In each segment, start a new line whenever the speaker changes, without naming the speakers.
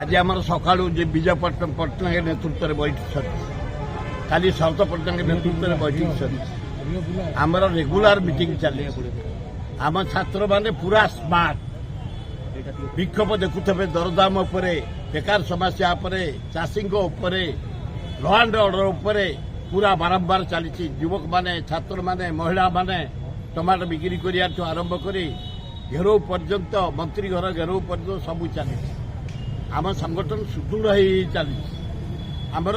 आज आम सका विजय पट्टनायक नेतृत्व में बैठी खाली शरत पट्टनायक नेतृत्व में बैठी आमर रेगुलर मीटिंग चली आम छात्र माने पूरा स्मार्ट विक्षोभ देखुवे दरदाम उपरे बेकार समस्या उपरे चाषी लॉ एंड ऑर्डर उपरे पूरा बारंबार चली युवक माने छात्र माने महिला माने टमाटो बिक्री कर आरंभ कर घेराव पर्यंत मंत्री घर घेराव पर्यंत सबू चली आम संगठन सुदृढ़ हो चली आमर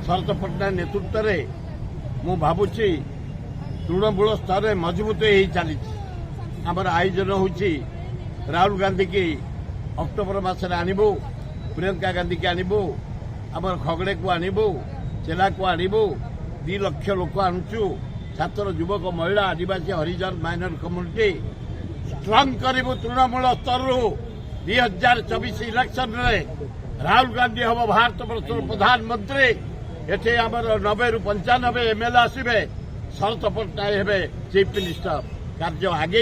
शरत पट्टनायक नेतृत्व में मु भावुची तृणमूल स्तर में मजबूत हो चली आमर आयोजन होची राहुल गांधी की अक्टोबर मासरे आनिबु प्रियंका गांधी की आनिबु आमर खगड़े को आनिबु चेला को आनिबु 2 लाख लोक आणुचु छात्र युवक महिला आदिवासी हरिजन माइनर कम्युनिटी स्ट्रंग करिबु तृणमूल स्तर 2024 इलेक्शन रे राहुल गांधी हम भारत वर्ष प्रधानमंत्री एठे आमर 90 रु 95 एमएलए आसबे शरत पट्टनायक हे चीफ मिनिस्टर कार्य आगे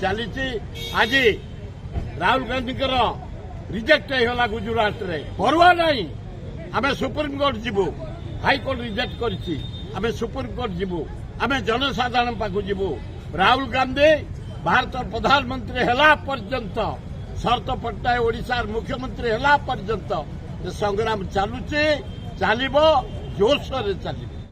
चली आज राहुल गांधी रिजेक्ट होगा गुजरात रे परवा नहीं आम सुप्रीमकोर्ट जीवु हाईकोर्ट रिजेक्ट कर सुप्रीमकोर्ट जीवु आम जनसाधारण पाखु जीवु राहुल गांधी भारत प्रधानमंत्री है पर्यंत शरत पट्टनायक ओडिशा मुख्यमंत्री है पर्यंत संग्राम चलुचे चलो जोरसोर चल।